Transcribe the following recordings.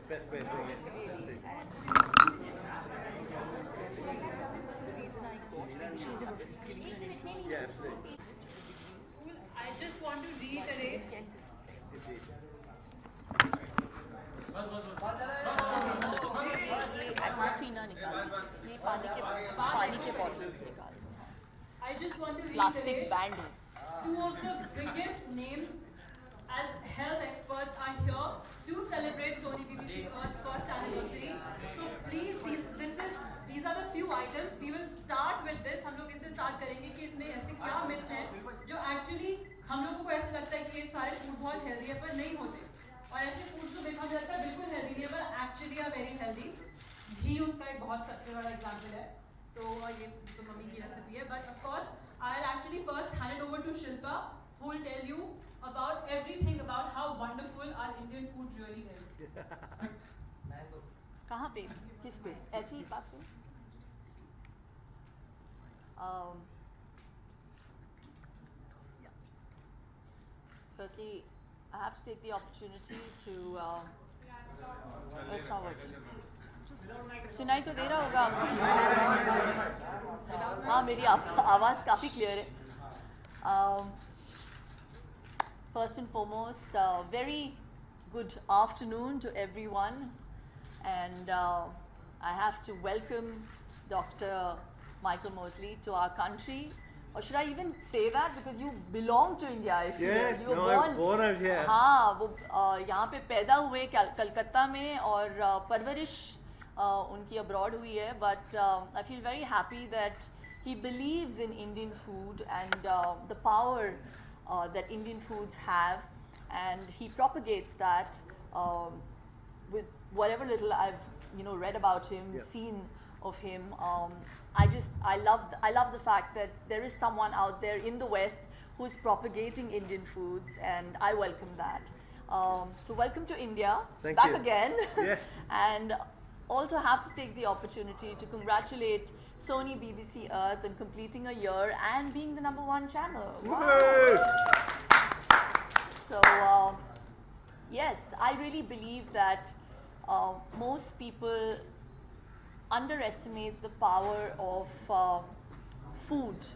Best way of doing it. Really. And the reason I got into I'm just giving you an intro. Yeah, absolutely. I just want to reiterate. Intent is the same. Indeed. ये एटमोफी ना निकाल दीजिए, ये पानी के bottles निकाल दो. I just want to plastic reiterate. Band है. Two of the biggest names as health experts are here to celebrate Sony BBC Earth's first anniversary. So please, these are the few items. We will start with this. हम लोग इससे start करेंगे कि इसमें ऐसे क्या myths हैं जो actually हम लोगों को ऐसा लगता है कि ये सारे food बहुत healthy है पर नहीं होते. और ऐसे food जो देखा जाता है बिल्कुल healthy नहीं है पर actually are very healthy. घी उसका एक बहुत सबसे बड़ा example है. तो ये तो मम्मी की रेसिपी है. But of course, I'll actually first hand it over to Shilpa, who will tell you about everything about how wonderful our Indian food really is. कहाँ पे? किस पे? ऐसी ही बात पे? Firstly, I have to take the opportunity to. It's not working. सुनाई तो दे रहा होगा आपको. हाँ, मेरी आवाज़ काफ़ी क्लियर है. First and foremost, very good afternoon to everyone, and I have to welcome Dr. Michael Mosley to our country. Or should I even say that, because you belong to India? I feel Yes, you were no, born. I'm born out here. हाँ, वो यहाँ पे पैदा हुए कलकत्ता में और परवरिश उनकी abroad हुई है. But I feel very happy that he believes in Indian food and the power that Indian foods have, and he propagates that with whatever little I've read about him, Yeah. seen of him. I love the fact that there is someone out there in the West who is propagating Indian foods, and I welcome that. So welcome to India, Thank back you. again. Yes. And also have to take the opportunity to congratulate Sony BBC Earth on completing a year and being the #1 channel. Wow. Woo! So yes, I really believe that most people underestimate the power of food,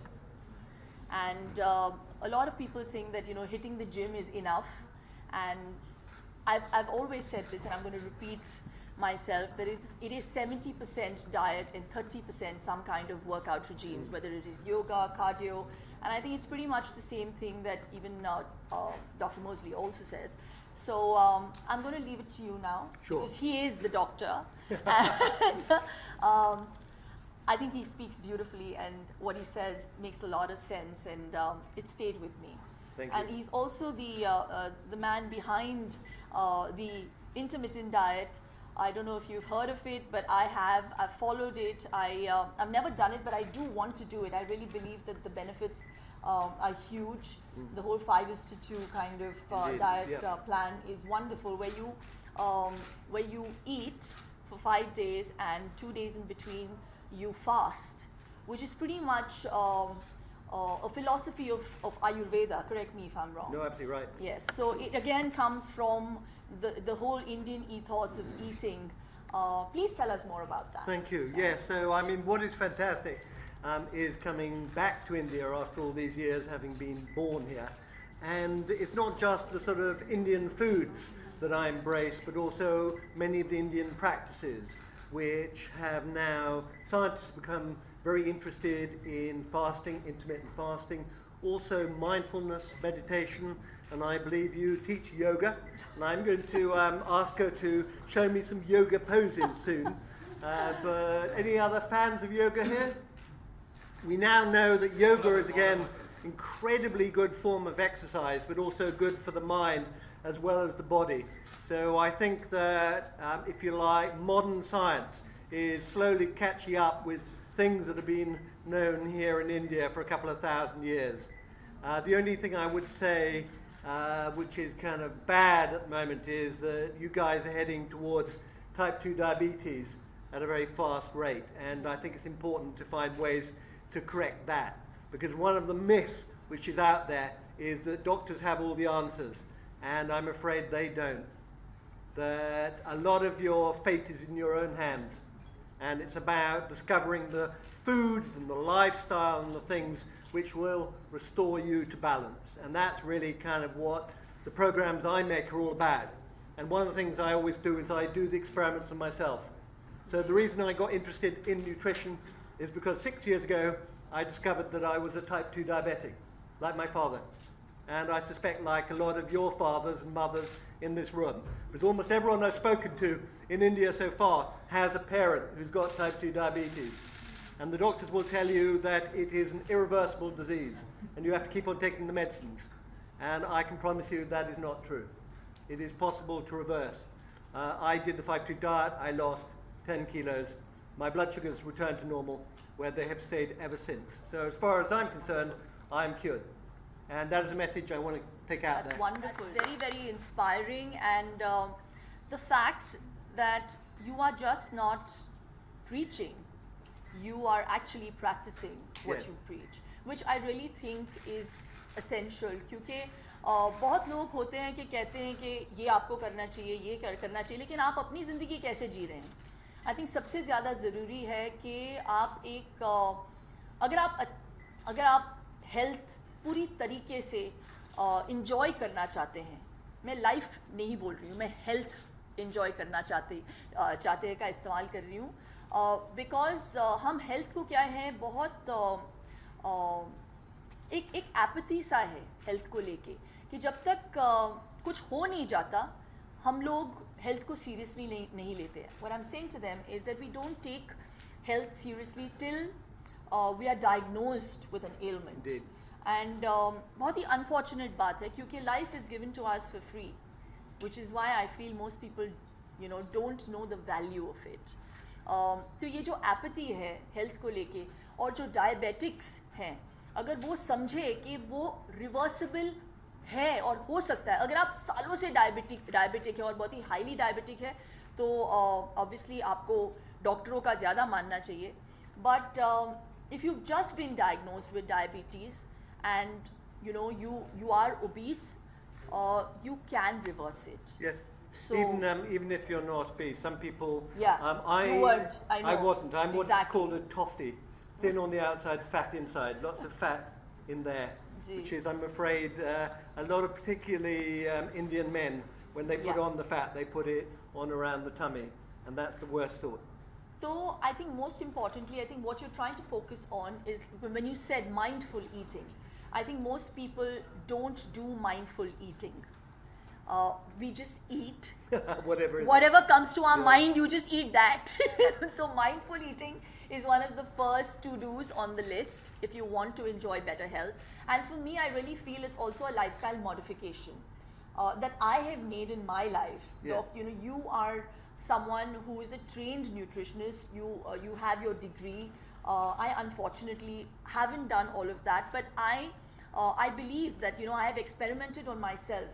and a lot of people think that hitting the gym is enough. And I've always said this, and I'm going to repeat myself, that it is 70% diet and 30% some kind of workout regime, whether it is yoga, cardio. And I think it's pretty much the same thing that even Dr. Mosley also says. So I'm going to leave it to you now, Sure. because he is the doctor. And I think he speaks beautifully, and what he says makes a lot of sense, and it stayed with me. Thank And you. he's also the man behind the intermittent diet. I don't know if you've heard of it, but I have. I've followed it. I've never done it, but I do want to do it. I really believe that the benefits are huge. The whole 5:2 kind of Indeed, diet yeah. plan is wonderful, where you eat for 5 days and 2 days in between you fast, which is pretty much a philosophy of Ayurveda. Correct me if I'm wrong. No, absolutely right. Yes, so it again comes from the whole Indian ethos of eating. Please tell us more about that. Thank you. Yes, so I mean, what is fantastic is coming back to India after all these years, having been born here. And it's not just the sort of Indian foods that I embrace, but also many of the Indian practices, which have now scientists become very interested in fasting, intermittent fasting, also mindfulness, meditation, and I believe you teach yoga, and I'm going to ask her to show me some yoga poses soon. But any other fans of yoga here? We now know that yoga is again incredibly good form of exercise, but also good for the mind as well as the body. So I think that, if you like, modern science is slowly catching up with things that have been known here in India for a couple of thousand years. The only thing I would say, which is kind of bad at the moment, is that you guys are heading towards type 2 diabetes at a very fast rate. And I think it's important to find ways to correct that. Because one of the myths which is out there is that doctors have all the answers. And I'm afraid they don't. that a lot of your fate is in your own hands. And it's about discovering the foods and the lifestyle and the things which will restore you to balance. And that's really kind of what the programs I make are all about. And one of the things I always do is I do the experiments on myself. So the reason I got interested in nutrition is because 6 years ago I discovered that I was a type 2 diabetic, like my father. And I suspect like a lot of your fathers and mothers in this room, because almost everyone I've spoken to in India so far has a parent who's got type 2 diabetes. And the doctors will tell you that it is an irreversible disease, and you have to keep on taking the medicines. And I can promise you that is not true. It is possible to reverse. I did the 5-2 diet, I lost 10 kilos. My blood sugars returned to normal, where they have stayed ever since. So as far as I'm concerned, I'm cured. And that is a message I want to take out there. That's wonderful. Very, very inspiring. And the fact that you are just not preaching, you are actually practicing what you preach, which I really think is essential. क्योंकि बहुत लोग होते हैं कि कहते हैं कि ये आपको करना चाहिए, ये करना चाहिए, लेकिन आप अपनी ज़िंदगी कैसे जी रहे हैं? I think सबसे ज़्यादा ज़रूरी है कि आप एक अगर आप health पूरी तरीके से enjoy करना चाहते हैं, मैं life नहीं बोल रही हूँ, मैं health enjoy करना चाहते हैं का इस्तेमाल कर रही हूँ, because हम health को क्या है बहुत एक apathy सा है health को लेके कि जब तक कुछ हो नहीं जाता हम लोग health को seriously नहीं लेते हैं. What I'm saying to them is that we don't take health seriously till we are diagnosed with an ailment. Indeed. And बहुत ही unfortunate बात है क्योंकि life is given to us for free, which is why I feel most people, you know, don't know the value of it. तो ये जो apathy है health को लेके और जो diabetics हैं, अगर वो समझे कि वो reversible है और हो सकता है, अगर आप सालों से diabetic है और बहुत ही highly diabetic है, तो obviously आपको डॉक्टरों का ज़्यादा मानना चाहिए. But if you've just been diagnosed with diabetes and you know you are obese, you can reverse it. Yes. So even if you're not obese, some people. Yeah. I weren't. I know. I wasn't. I'm what's Exactly. called a toffee, thin on the outside, fat inside. Lots of fat in there, which is, I'm afraid, a lot of particularly Indian men, when they put on the fat, they put it on around the tummy, and that's the worst sort. So I think most importantly, I think what you're trying to focus on is when you said mindful eating. I think most people don't do mindful eating. We just eat. Whatever comes to our mind, you just eat that. So mindful eating is one of the first to-dos on the list if you want to enjoy better health. And for me, I really feel it's also a lifestyle modification that I have made in my life. Yes. Doc, you know, you are someone who is a trained nutritionist. You have your degree. I unfortunately haven't done all of that, but I believe that, you know, I have experimented on myself.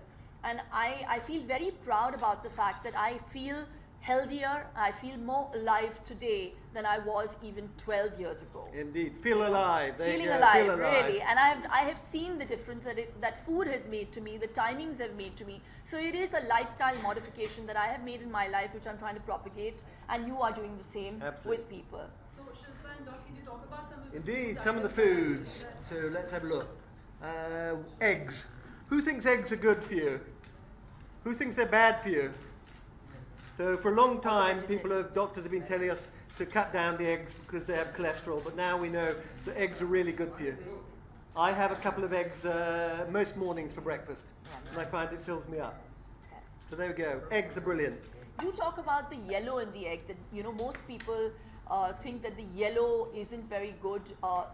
And I feel very proud about the fact that I feel healthier, I feel more alive today than I was even 12 years ago. Indeed, feel alive. Feeling alive, really. And I have seen the difference that food has made to me, the timings have made to me. So it is a lifestyle modification that I have made in my life, which I'm trying to propagate, and you are doing the same with people. So Shilpa and Doc, can you talk about some of the Indeed, foods some of the foods. So let's have a look. Eggs. Who thinks eggs are good for you? Who thinks they're bad for you? So for a long time, doctors have been telling us to cut down the eggs because they have cholesterol, but now we know that eggs are really good for you. I have a couple of eggs most mornings for breakfast, and I find it fills me up. Yes. So there we go. Eggs are brilliant. You talk about the yellow in the egg, that, you know, most people think that the yellow isn't very good.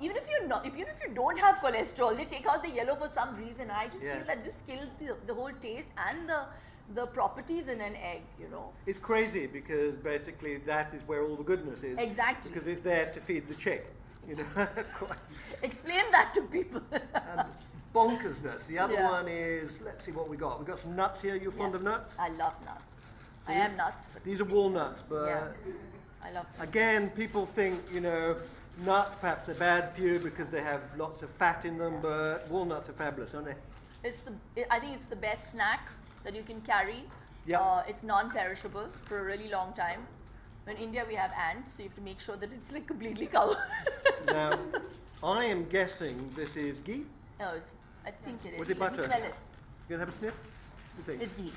Even if you don't have cholesterol, they take out the yellow for some reason. I just feel that just kills the whole taste and the properties in an egg, you know. It's crazy because basically that is where all the goodness is. Exactly. Because it's there to feed the chick. You know? Explain that to people. Bonkersness. The other one is, let's see what we got. We've got some nuts here. You're fond of nuts? I love nuts. I am nuts. But these are walnuts, but I love nuts. Again, people think, you know, nuts perhaps are bad for you because they have lots of fat in them, but walnuts are fabulous, aren't they? I think it's the best snack that you can carry. Yeah. It's non-perishable for a really long time. In India, we have ants, so you have to make sure that it's like completely covered. Now, I am guessing this is ghee. No, I think it is. Was it Let me butter? smell it. You gonna have a sniff? You think? It's ghee.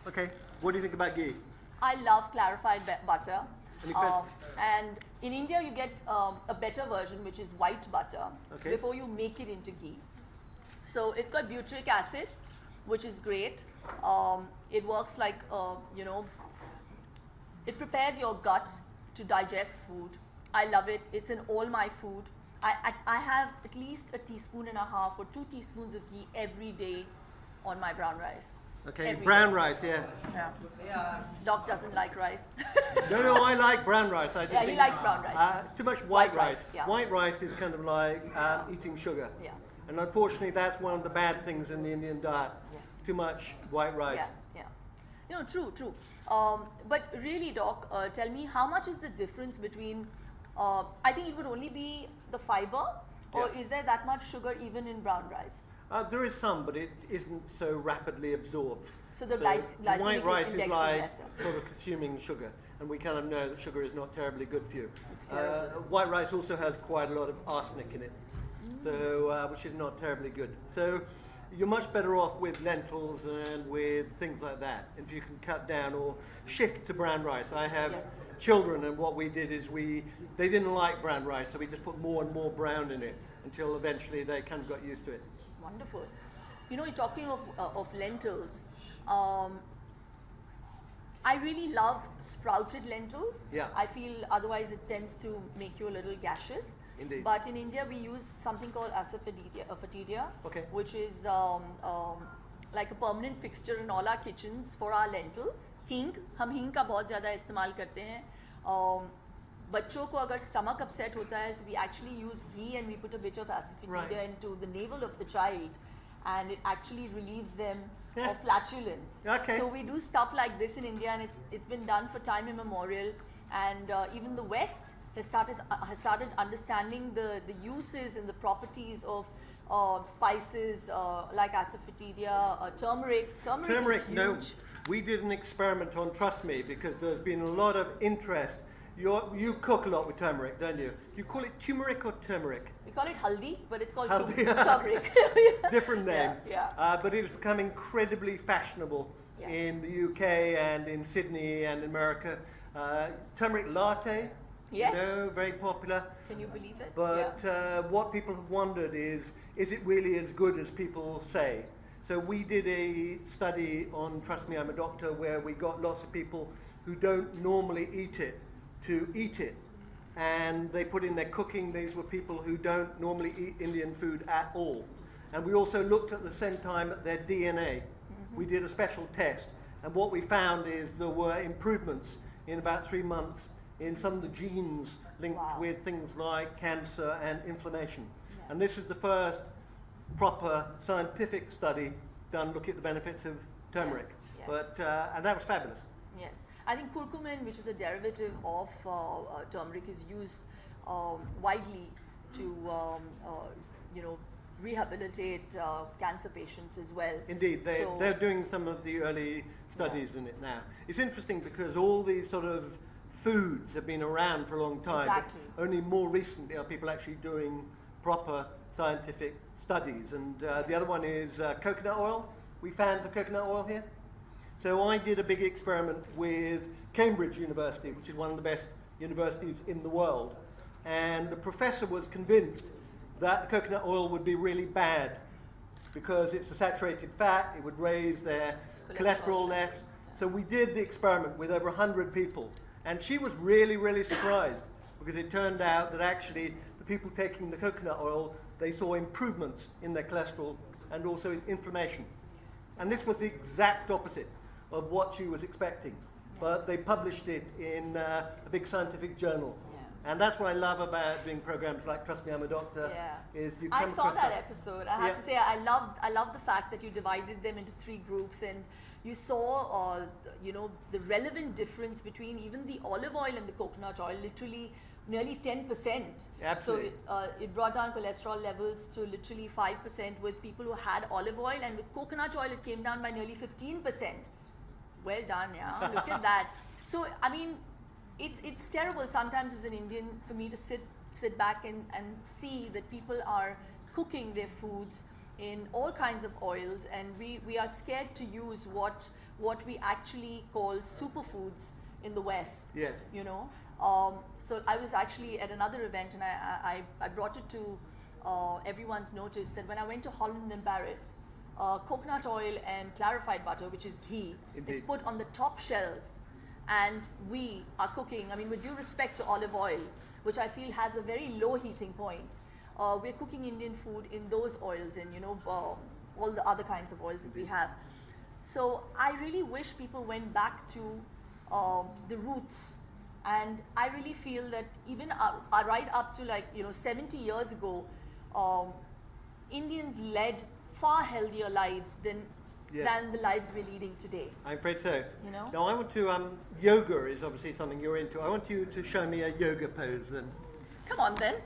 Okay. What do you think about ghee? I love clarified butter. Any fat- And in India, you get a better version, which is white butter, Okay. before you make it into ghee. So it's got butyric acid, which is great. It works like, it prepares your gut to digest food. I love it. It's in all my food. I have at least 1.5 teaspoons or 2 teaspoons of ghee every day on my brown rice. Okay. Every Brown day. rice, yeah. Yeah. Doc doesn't like rice. No, I like brown rice. I just Yeah, he think, likes brown rice. too much White white rice, rice. yeah. White rice is kind of like eating sugar. Yeah. And unfortunately, that's one of the bad things in the Indian diet. Yes. Too much white rice. Yeah. True. But really, Doc, tell me, how much is the difference between, I think it would only be the fiber, or Yeah. is there that much sugar even in brown rice? There is some, but it isn't so rapidly absorbed. So the white glycemic rice index is is like lesser. sort of consuming sugar, and we kind of know that sugar is not terribly good for you. It's terrible. White rice also has quite a lot of arsenic in it, so which is not terribly good. So you're much better off with lentils and with things like that. If you can cut down or shift to brown rice. I have Yes. children, and what we did is they didn't like brown rice, so we just put more and more brown in it until eventually they kind of got used to it. Wonderful. You're talking of lentils. I really love sprouted lentils. Yeah. I feel otherwise it tends to make you a little gaseous. Indeed. But in India, we use something called asafoetida, Okay. which is like a permanent fixture in all our kitchens for our lentils. Hing, हम हींग का बहुत ज़्यादा इस्तेमाल करते हैं. बच्चों को अगर stomach upset होता है, so we actually use ghee and we put a bit of asafoetida Right. into the navel of the child, and it actually relieves them Yeah. of flatulence. Okay. So we do stuff like this in India, and it's been done for time immemorial, and even the West has started understanding the uses and the properties of spices like asafoetida, turmeric. Turmeric is huge. No. We did an experiment on Trust Me because there's been a lot of interest. You cook a lot with turmeric, don't you? You call it turmeric or turmeric? We call it haldi, but it's called Haldi. turmeric. Different name. Yeah. But it has become incredibly fashionable Yeah. in the UK and in Sydney and America. Turmeric latte, Yes. very popular. Can you believe it? But Yeah. what people have wondered is it really as good as people say? So we did a study on Trust Me, I'm a Doctor, where we got lots of people who don't normally eat it to eat it. And they put in their cooking. These were people who don't normally eat Indian food at all. And we also looked at the same time at their DNA. We did a special test. And what we found is there were improvements in about 3 months in some of the genes linked Wow. with things like cancer and inflammation. And this is the first proper scientific study done looking at the benefits of turmeric. Yes, yes. But, and that was fabulous. Yes, I think curcumin, which is a derivative of turmeric, is used widely to, rehabilitate cancer patients as well. Indeed, So- they're doing some of the early studies in it now. It's interesting because all these sort of foods have been around for a long time. but Exactly. Only more recently are people actually doing proper scientific studies. And the other one is coconut oil. We fans of coconut oil here? So I did a big experiment with Cambridge University, which is one of the best universities in the world. And the professor was convinced that the coconut oil would be really bad because it's a saturated fat, it would raise their cholesterol levels. So we did the experiment with over 100 people. And she was really, really surprised because it turned out that actually the people taking the coconut oil, they saw improvements in their cholesterol and also in inflammation. And this was the exact opposite of what she was expecting. But they published it in a big scientific journal. Yeah. And that's what I love about doing programs like Trust Me, I'm a Doctor. Yeah. Is you I come saw across that stuff. episode. I have Yeah. to say, I love the fact that you divided them into 3 groups, and you saw, the relevant difference between even the olive oil and the coconut oil, literally nearly 10%. Absolutely. So it brought down cholesterol levels to literally 5% with people who had olive oil, and with coconut oil it came down by nearly 15%. well done, yeah. Look at that. So, I mean, it's terrible sometimes as an Indian for me to sit back and see that people are cooking their foods in all kinds of oils, and we are scared to use what we actually call superfoods in the West. Yes. You know. So I was actually at another event, and I brought it to everyone's notice that when I went to Holland and Barrett, coconut oil and clarified butter, which is ghee, is put on the top shelf, and we are cooking, I mean, with due respect to olive oil, which I feel has a very low heating point, we're cooking Indian food in those oils and, you know, all the other kinds of oils that we have. So I really wish people went back to the roots, and I really feel that even right up to, like, you know, 70 years ago, Indians led far healthier lives than the lives we're leading today. I'm afraid so. You know? Now I want to, yoga is obviously something you're into. I want you to show me a yoga pose then. Come on then.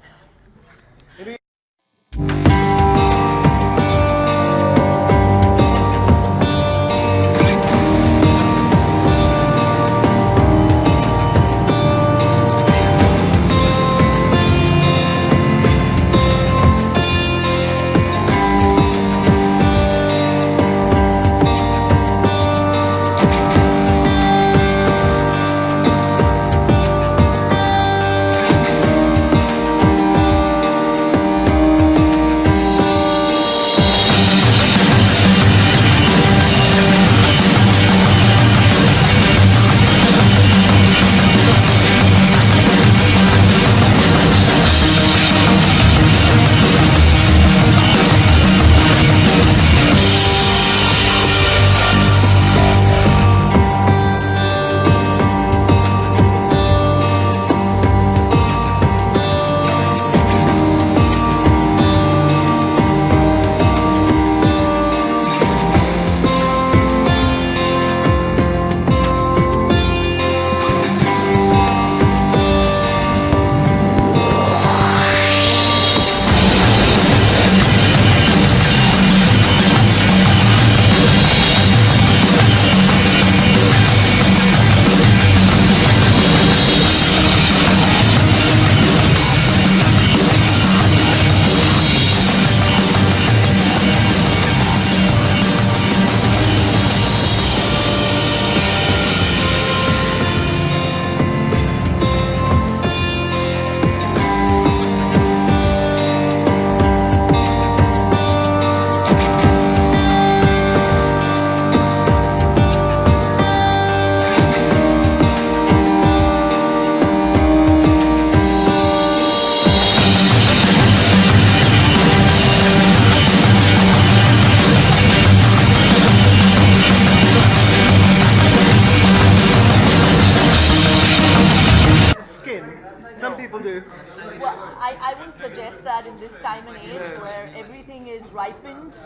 I wouldn't suggest that in this time and age where everything is ripened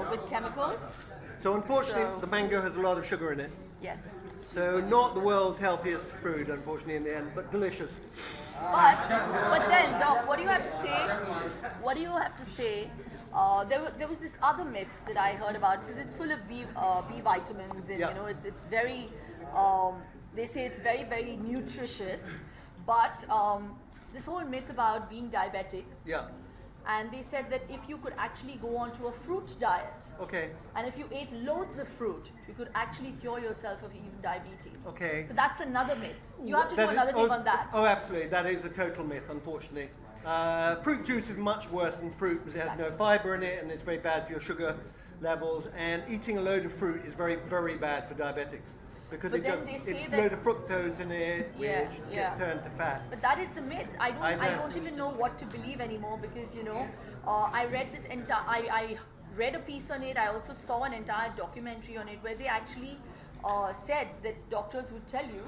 with chemicals. So unfortunately, the mango has a lot of sugar in it. Yes. So not the world's healthiest food, unfortunately, in the end, but delicious. But then, Doc, what do you have to say? What do you have to say? There was this other myth that I heard about, because it's full of B vitamins, and you know, it's very. They say it's very, very nutritious, but this whole myth about being diabetic. Yeah. And they said that if you could actually go onto a fruit diet, okay, and if you ate loads of fruit, you could actually cure yourself of even diabetes. Okay. So that's another myth. You have to do another thing on that. Oh, absolutely. That is a total myth, unfortunately. Fruit juice is much worse than fruit because it has no fiber in it and it's very bad for your sugar levels. And eating a load of fruit is very, very bad for diabetics. Because it's a load of fructose in it, which gets turned to fat. But that is the myth. I don't even know what to believe anymore, because you know, I read this I read a piece on it. I also saw an entire documentary on it where they actually said that doctors would tell you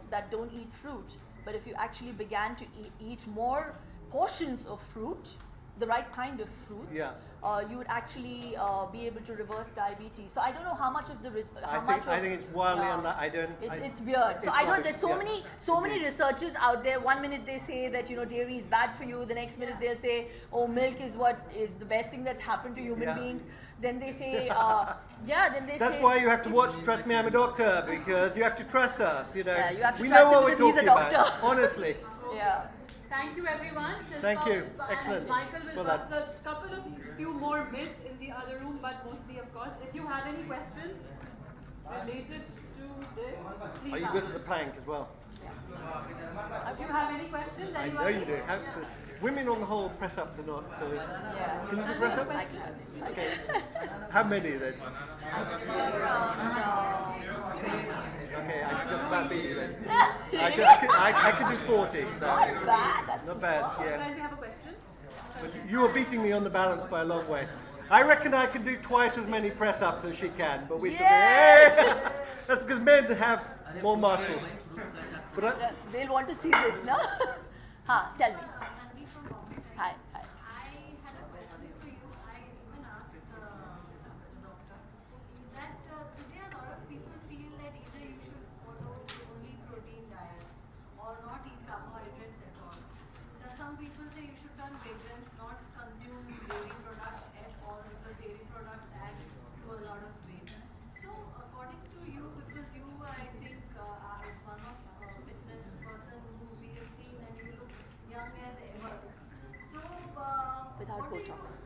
that don't eat fruit, but if you actually began to eat more portions of fruit, the right kind of fruits, you would actually be able to reverse diabetes. So I don't know how much of the I think it's wildly it's weird. So I don't. There's so many researchers out there. One minute they say that dairy is bad for you. The next minute they'll say, oh, milk is what is the best thing that's happened to human beings. Then they say, That's why you have to watch Trust Me, I'm a Doctor, because you have to trust us. Yeah, you have to we trust know him what because we're he's a talking doctor. about. Honestly. Yeah. Thank you, everyone. Shilpa, Thank you. and Excellent. Michael will Well bust a couple of few more myths in the other room, but mostly, of course. If you have any questions related to this, please Are you good at the plank as well? Do you have any questions? I know you do. Women on the whole press-ups are not. So can you do press-ups? Okay. How many then? Around 20. Okay, I can just about beat you then. I can do 40. So. Not bad. That's not bad. You Yeah. guys, we have a question. But you are beating me on the balance by a long way. I reckon I can do twice as many press-ups as she can, but we that's because men have more muscle. But they'll want to see this, no? Tell me. Hi. I had a question for you. I even asked the doctor that today a lot of people feel that either you should follow only protein diets or not eat carbohydrates at all. Some people say you should turn vegan, not consume dairy products at all because dairy products add to a lot of weight. So according to you, because you I think is one of fitness person who we have seen and you look young as ever. So Without what Botox.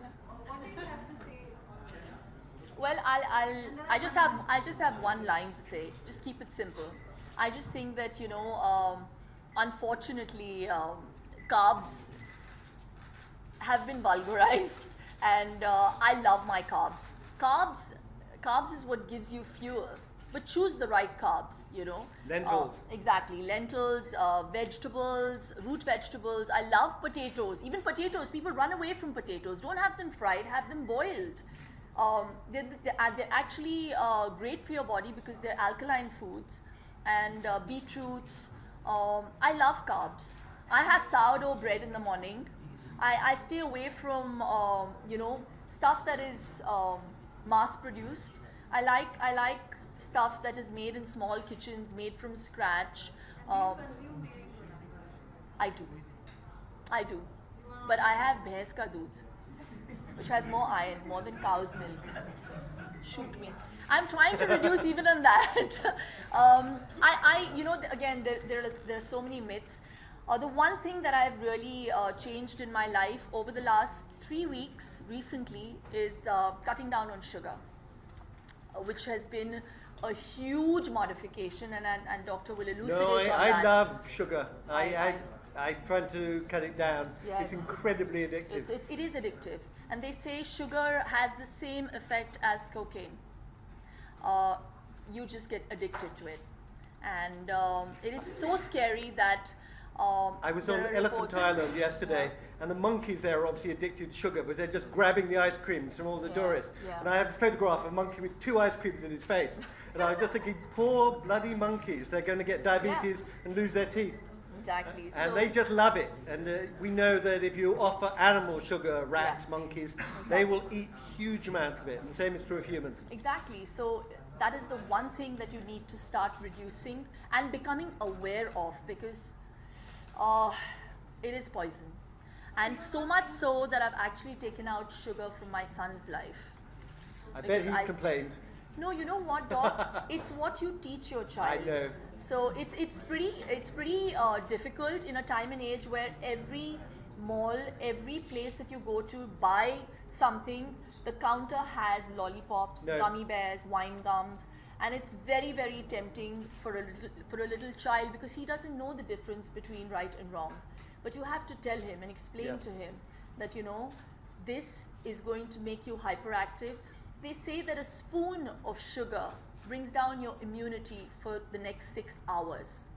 What do you have to say on this? Well, I just have one line to say. Just keep it simple. I just think that unfortunately, carbs have been vulgarized, and I love my carbs. Carbs is what gives you fuel. But choose the right carbs, Lentils. Exactly. Lentils, vegetables, root vegetables. I love potatoes. Even potatoes, people run away from potatoes. Don't have them fried, have them boiled. They're actually great for your body because they're alkaline foods. And beetroots. I love carbs. I have sourdough bread in the morning. I stay away from, stuff that is mass produced. I like stuff that is made in small kitchens, made from scratch. I do. But I have bhais ka doodh, which has more iron, more than cow's milk. Shoot me. I'm trying to reduce even on that. Again, there are so many myths. The one thing that I've really changed in my life over the last 3 weeks recently is cutting down on sugar, which has been a huge modification, and Doctor will elucidate on that. I love sugar. I try to cut it down. Yes, it's incredibly addictive. It is addictive. And they say sugar has the same effect as cocaine. You just get addicted to it. And it is so scary that I was on Elephant Island yesterday, and the monkeys there are obviously addicted to sugar because they're just grabbing the ice creams from all the tourists. Yeah. And I have a photograph of a monkey with 2 ice creams in his face. And I was just thinking, poor bloody monkeys, they're going to get diabetes and lose their teeth. Exactly. And they just love it. And we know that if you offer animal sugar, rats, monkeys, they will eat huge amounts of it. And the same is true of humans. Exactly. So that is the one thing that you need to start reducing and becoming aware of, because it is poison. And so much so that I've actually taken out sugar from my son's life. I bet he complained. No, you know what, Doc? It's what you teach your child. I know. So it's pretty difficult in a time and age where every mall, every place that you go to buy something, the counter has lollipops, gummy bears, wine gums, and it's very, very tempting for a little child because he doesn't know the difference between right and wrong. But you have to tell him and explain to him that this is going to make you hyperactive. They say that a spoon of sugar brings down your immunity for the next 6 hours.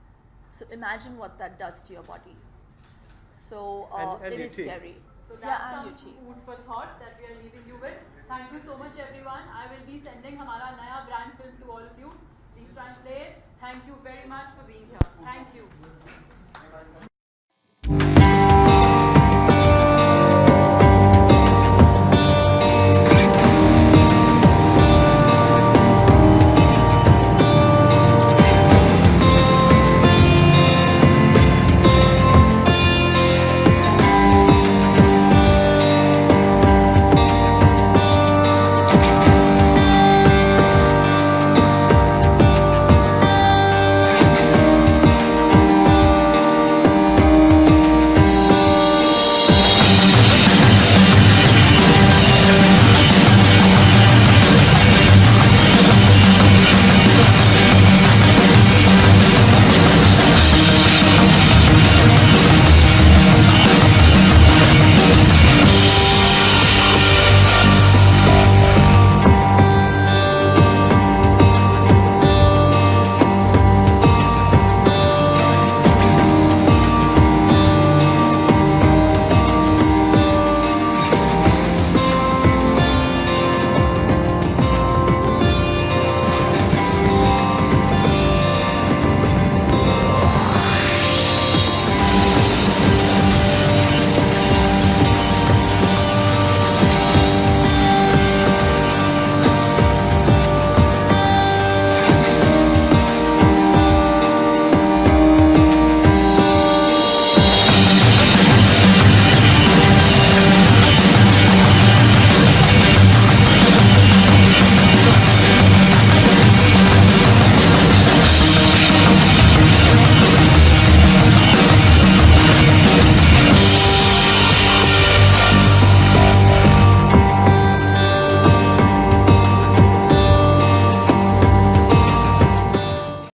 So imagine what that does to your body. So and it is scary. So that's some food for thought that we are leaving you with. Thank you so much, everyone. I will be sending Hamara Naya brand film to all of you. Please try and play it. Thank you very much for being here. Thank you.